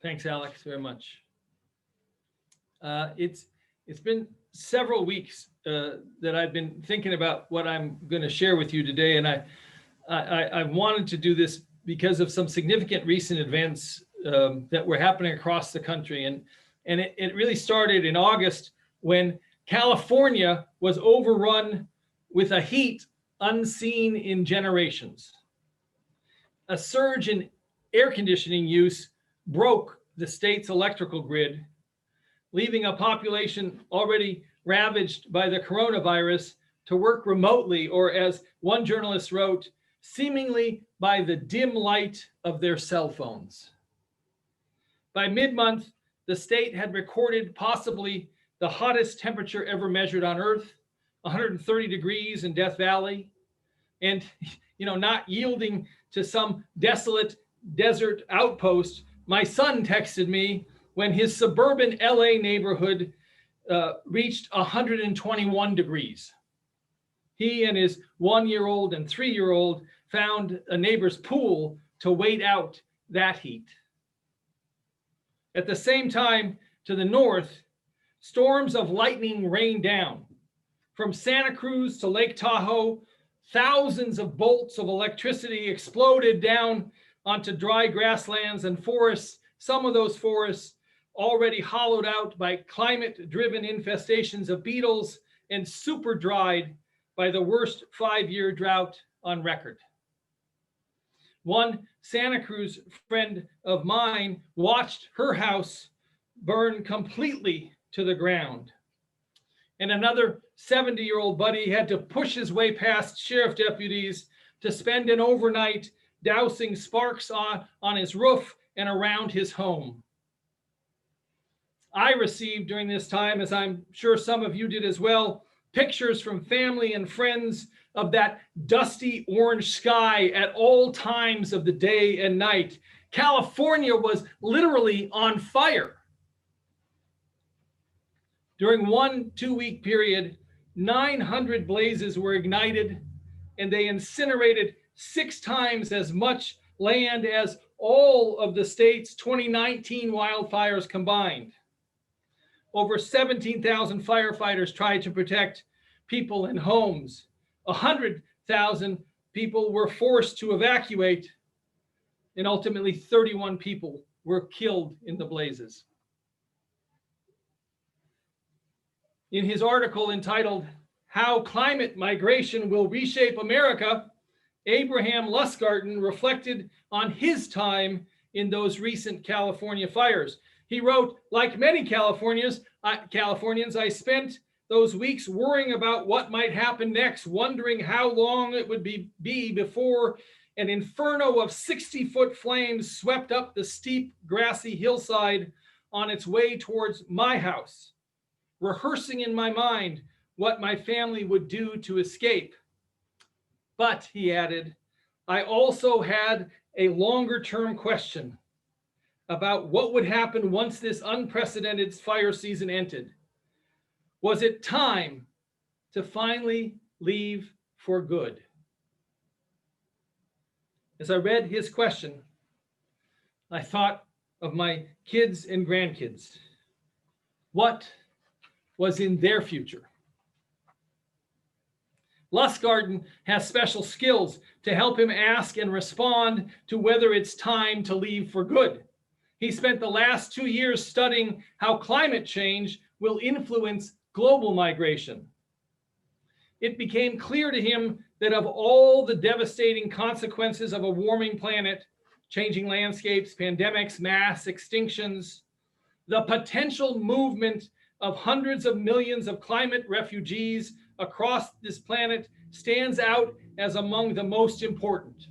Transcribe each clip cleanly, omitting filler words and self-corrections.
Thanks, Alex, very much. It's been several weeks that I've been thinking about what I'm going to share with you today, and I wanted to do this because of some significant recent events that were happening across the country, and it really started in August when California was overrun with a heat unseen in generations. A surge in air conditioning use broke the state's electrical grid, leaving a population already ravaged by the coronavirus to work remotely, or as one journalist wrote, seemingly by the dim light of their cell phones. By mid-month, the state had recorded possibly the hottest temperature ever measured on Earth, 130 degrees in Death Valley, and not yielding to some desolate desert outpost, my son texted me when his suburban LA neighborhood reached 121 degrees. He and his 1-year-old and 3-year-old found a neighbor's pool to wait out that heat. At the same time, to the north, storms of lightning rained down. From Santa Cruz to Lake Tahoe, thousands of bolts of electricity exploded down onto dry grasslands and forests, some of those forests already hollowed out by climate-driven infestations of beetles and super dried by the worst 5-year drought on record. One Santa Cruz friend of mine watched her house burn completely to the ground. And another 70-year-old buddy had to push his way past sheriff deputies to spend an overnight dousing sparks on his roof and around his home. I received during this time, as I'm sure some of you did as well, pictures from family and friends of that dusty orange sky at all times of the day and night. California was literally on fire. During one 2-week period, 900 blazes were ignited, and they incinerated 6 times as much land as all of the state's 2019 wildfires combined. Over 17,000 firefighters tried to protect people and homes. 100,000 people were forced to evacuate, and ultimately 31 people were killed in the blazes. In his article entitled, "How Climate Migration Will Reshape America," Abraham Lustgarten reflected on his time in those recent California fires. He wrote, "Like many Californians, I spent those weeks worrying about what might happen next, wondering how long it would be before an inferno of 60-foot flames swept up the steep, grassy hillside on its way towards my house, rehearsing in my mind what my family would do to escape. But," he added, "I also had a longer-term question about what would happen once this unprecedented fire season ended. Was it time to finally leave for good?" As I read his question, I thought of my kids and grandkids. What was in their future? Lustgarten has special skills to help him ask and respond to whether it's time to leave for good. He spent the last 2 years studying how climate change will influence global migration. It became clear to him that of all the devastating consequences of a warming planet, changing landscapes, pandemics, mass extinctions, the potential movement of hundreds of millions of climate refugees across this planet stands out as among the most important.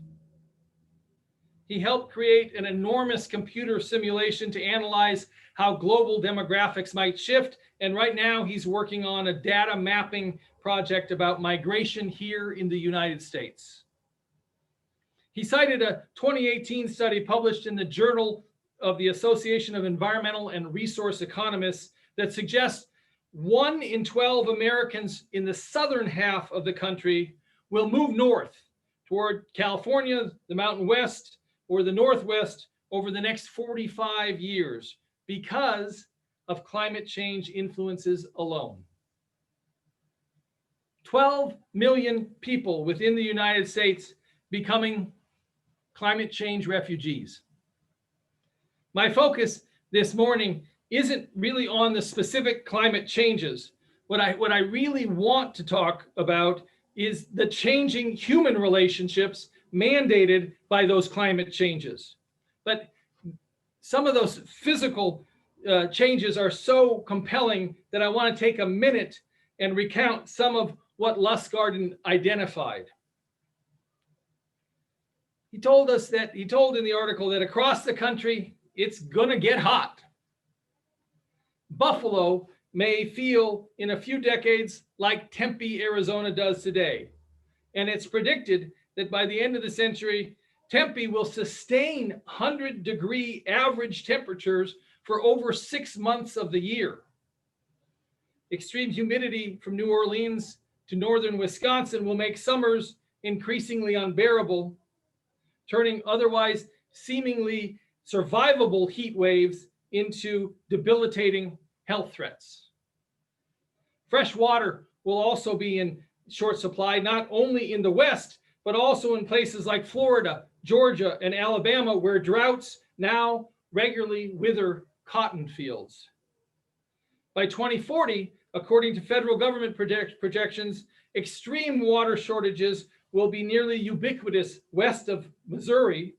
He helped create an enormous computer simulation to analyze how global demographics might shift, and right now he's working on a data mapping project about migration here in the United States. He cited a 2018 study published in the Journal of the Association of Environmental and Resource Economists that suggests 1 in 12 Americans in the southern half of the country will move north toward California, the Mountain West, or the Northwest over the next 45 years because of climate change influences alone. 12 million people within the United States becoming climate change refugees. My focus this morning isn't really on the specific climate changes. What I really want to talk about is the changing human relationships mandated by those climate changes. But some of those physical changes are so compelling that I want to take a minute and recount some of what Lustgarten identified. He told in the article that across the country, it's gonna get hot. Buffalo may feel in a few decades like Tempe, Arizona does today. And it's predicted that by the end of the century, Tempe will sustain 100-degree average temperatures for over 6 months of the year. Extreme humidity from New Orleans to northern Wisconsin will make summers increasingly unbearable, turning otherwise seemingly survivable heat waves into debilitating health threats. Fresh water will also be in short supply, not only in the West, but also in places like Florida, Georgia, and Alabama, where droughts now regularly wither cotton fields. By 2040, according to federal government projections, extreme water shortages will be nearly ubiquitous west of Missouri.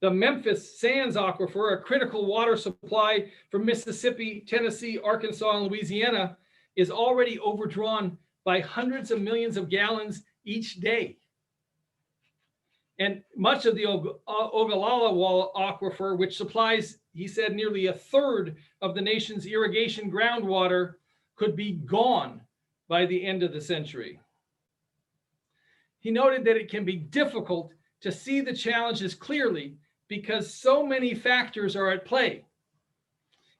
The Memphis Sands Aquifer, a critical water supply for Mississippi, Tennessee, Arkansas, and Louisiana, is already overdrawn by hundreds of millions of gallons each day. And much of the Ogallala Aquifer, which supplies, he said, nearly a third of the nation's irrigation groundwater, could be gone by the end of the century. He noted that it can be difficult to see the challenges clearly because so many factors are at play.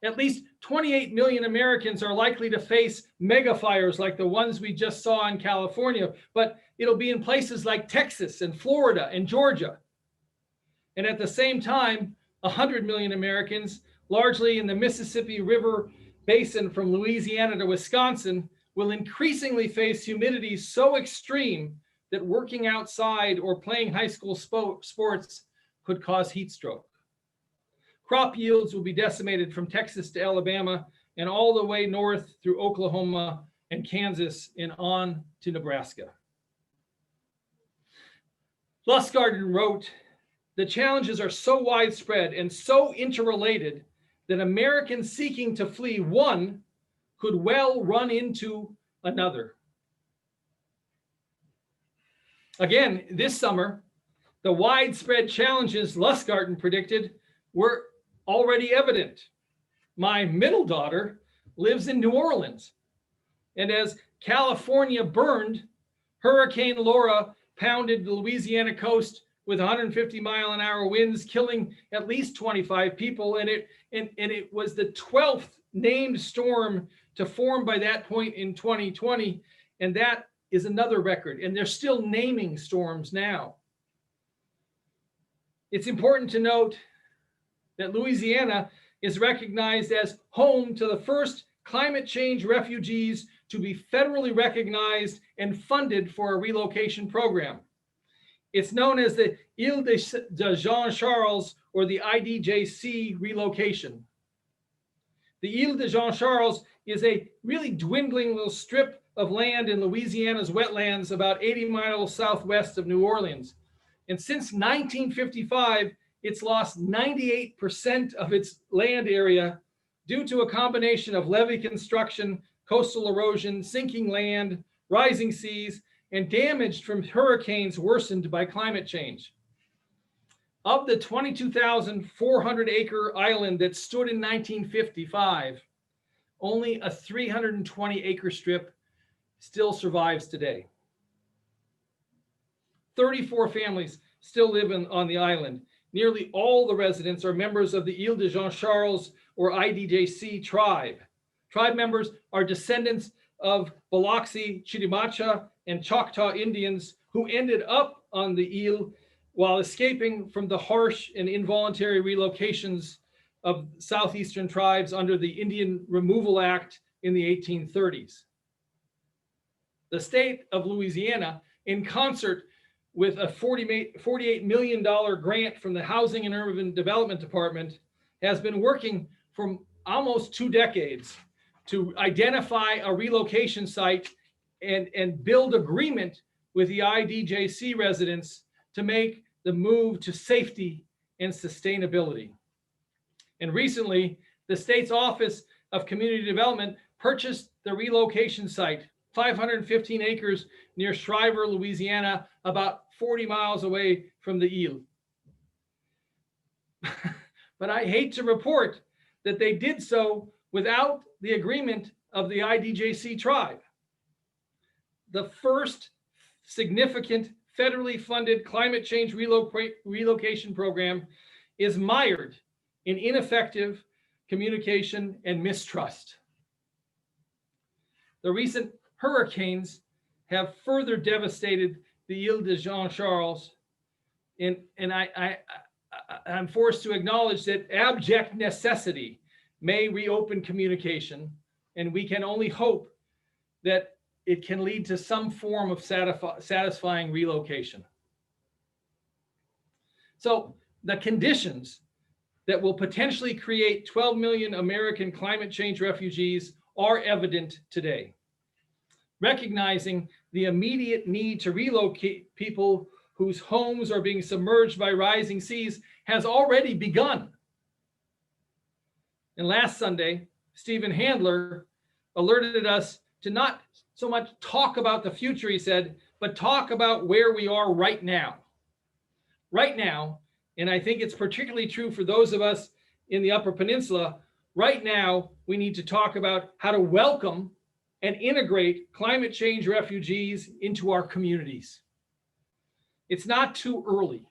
At least 28 million Americans are likely to face megafires like the ones we just saw in California, but it'll be in places like Texas and Florida and Georgia. And at the same time, 100 million Americans, largely in the Mississippi River Basin from Louisiana to Wisconsin, will increasingly face humidity so extreme that working outside or playing high school sports could cause heat stroke. Crop yields will be decimated from Texas to Alabama and all the way north through Oklahoma and Kansas and on to Nebraska. Lustgarten wrote, "The challenges are so widespread and so interrelated that Americans seeking to flee one could well run into another." Again, this summer, the widespread challenges Lustgarten predicted were already evident. My middle daughter lives in New Orleans, and as California burned, Hurricane Laura pounded the Louisiana coast with 150-mile-an-hour winds, killing at least 25 people, and it was the 12th named storm to form by that point in 2020, and that is another record, and they're still naming storms now. It's important to note that Louisiana is recognized as home to the first climate change refugees to be federally recognized and funded for a relocation program. It's known as the Ile de Jean-Charles, or the IDJC relocation. The Ile de Jean-Charles is a really dwindling little strip of land in Louisiana's wetlands about 80 miles southwest of New Orleans. And since 1955, it's lost 98% of its land area due to a combination of levee construction, coastal erosion, sinking land, rising seas, and damage from hurricanes worsened by climate change. Of the 22,400-acre island that stood in 1955, only a 320-acre strip still survives today. 34 families still live on the island. Nearly all the residents are members of the Ile de Jean-Charles, or IDJC tribe. Tribe members are descendants of Biloxi, Chitimacha, and Choctaw Indians who ended up on the Ile while escaping from the harsh and involuntary relocations of Southeastern tribes under the Indian Removal Act in the 1830s. The state of Louisiana, in concert with a $48 million grant from the Housing and Urban Development Department, has been working for almost 2 decades to identify a relocation site and build agreement with the IDJC residents to make the move to safety and sustainability. And recently, the state's Office of Community Development purchased the relocation site, 515 acres near Shriver, Louisiana, about 40 miles away from the Ile. But I hate to report that they did so without the agreement of the IDJC tribe. The first significant federally funded climate change relocation program is mired in ineffective communication and mistrust. The recent hurricanes have further devastated the Ile de Jean Charles, and I'm forced to acknowledge that abject necessity may reopen communication, and we can only hope that it can lead to some form of satisfying relocation. So the conditions that will potentially create 12 million American climate change refugees are evident today. Recognizing the immediate need to relocate people whose homes are being submerged by rising seas has already begun. And last Sunday, Stephen Handler alerted us to not so much talk about the future, he said, but talk about where we are right now. Right now, and I think it's particularly true for those of us in the Upper Peninsula, right now, we need to talk about how to welcome and integrate climate change refugees into our communities. It's not too early.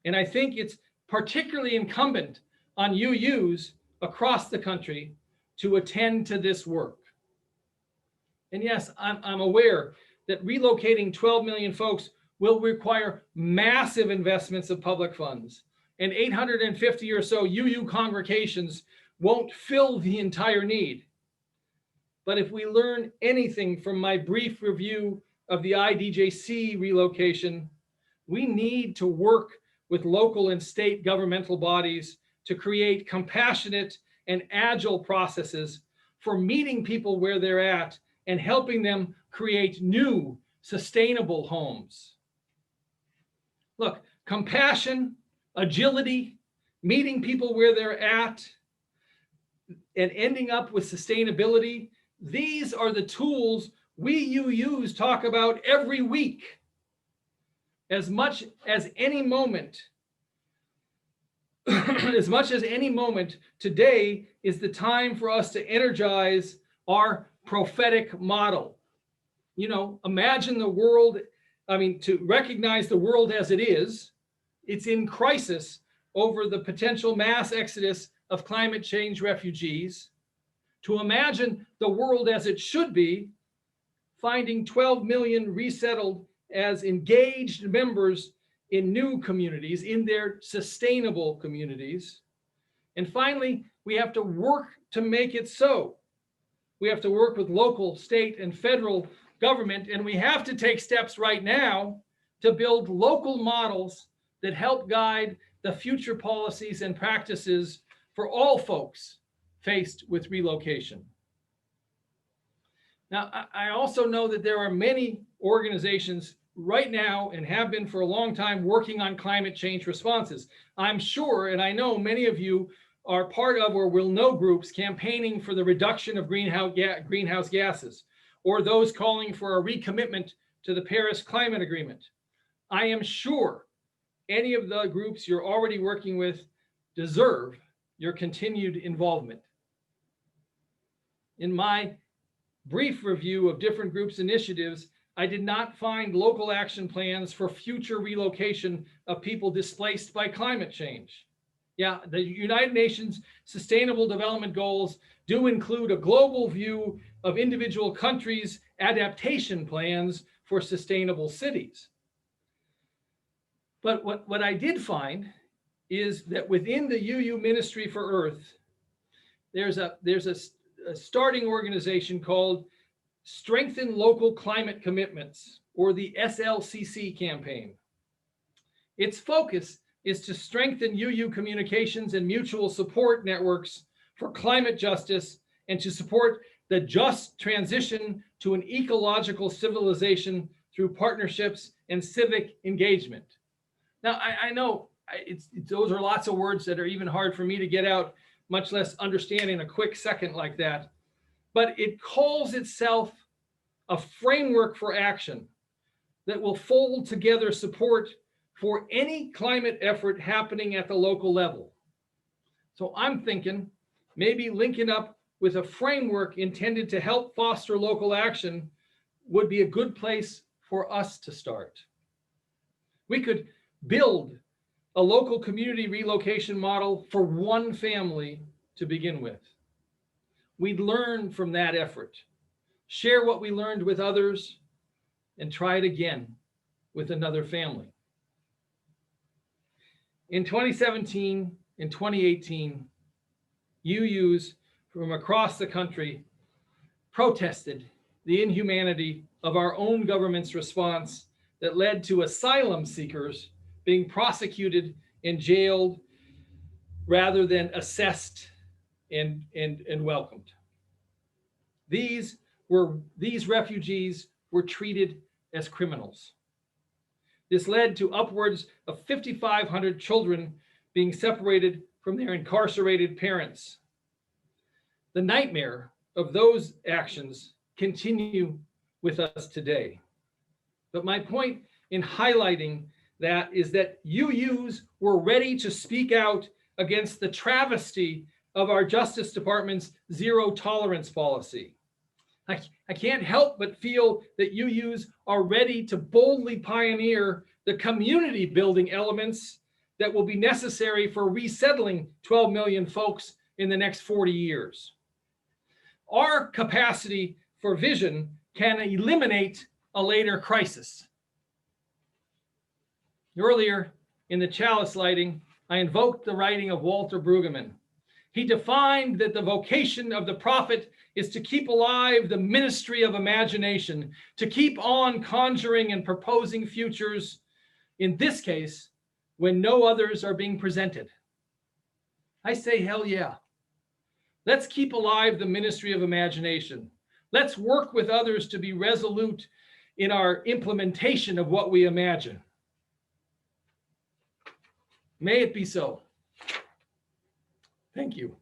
And I think it's particularly incumbent on UUs across the country to attend to this work. And yes, I'm aware that relocating 12 million folks will require massive investments of public funds, and 850 or so UU congregations won't fill the entire need. But if we learn anything from my brief review of the IDJC relocation, we need to work with local and state governmental bodies to create compassionate and agile processes for meeting people where they're at and helping them create new, sustainable homes. Look, compassion, agility, meeting people where they're at, and ending up with sustainability, these are the tools we UUs talk about every week. As much as any moment, today is the time for us to energize our prophetic model. You know, imagine the world, to recognize the world as it is. It's in crisis over the potential mass exodus of climate change refugees. To imagine the world as it should be, finding 12 million resettled as engaged members in new communities, in their sustainable communities. And finally, we have to work to make it so. We have to work with local, state, and federal government, and we have to take steps right now to build local models that help guide the future policies and practices for all folks faced with relocation. Now, I also know that there are many organizations right now, and have been for a long time, working on climate change responses. I'm sure, and I know many of you are part of or will know groups campaigning for the reduction of greenhouse gases, or those calling for a recommitment to the Paris Climate Agreement. I am sure any of the groups you're already working with deserve your continued involvement. In my brief review of different groups' initiatives, I did not find local action plans for future relocation of people displaced by climate change. Yeah, the United Nations Sustainable Development Goals do include a global view of individual countries' adaptation plans for sustainable cities. But what I did find is that within the UU Ministry for Earth, there's a starting organization called Strengthen Local Climate Commitments, or the SLCC campaign. Its focus is to strengthen UU communications and mutual support networks for climate justice and to support the just transition to an ecological civilization through partnerships and civic engagement. Now, I know those are lots of words that are even hard for me to get out, much less understand in a quick second like that. But it calls itself a framework for action that will fold together support for any climate effort happening at the local level. So I'm thinking maybe linking up with a framework intended to help foster local action would be a good place for us to start. We could build a local community relocation model for one family to begin with. We'd learn from that effort, share what we learned with others, and try it again with another family. In 2017 and 2018, UUs from across the country protested the inhumanity of our own government's response that led to asylum seekers being prosecuted and jailed rather than assessed and welcomed. These refugees were treated as criminals. This led to upwards of 5,500 children being separated from their incarcerated parents. The nightmare of those actions continue with us today. But my point in highlighting that is that UUs were ready to speak out against the travesty of our Justice Department's zero tolerance policy. I can't help but feel that UUs are ready to boldly pioneer the community building elements that will be necessary for resettling 12 million folks in the next 40 years. Our capacity for vision can eliminate a later crisis. Earlier in the chalice lighting, I invoked the writing of Walter Brueggemann. He defined that the vocation of the prophet is to keep alive the ministry of imagination, to keep on conjuring and proposing futures, in this case, when no others are being presented. I say, hell yeah. Let's keep alive the ministry of imagination. Let's work with others to be resolute in our implementation of what we imagine. May it be so. Thank you.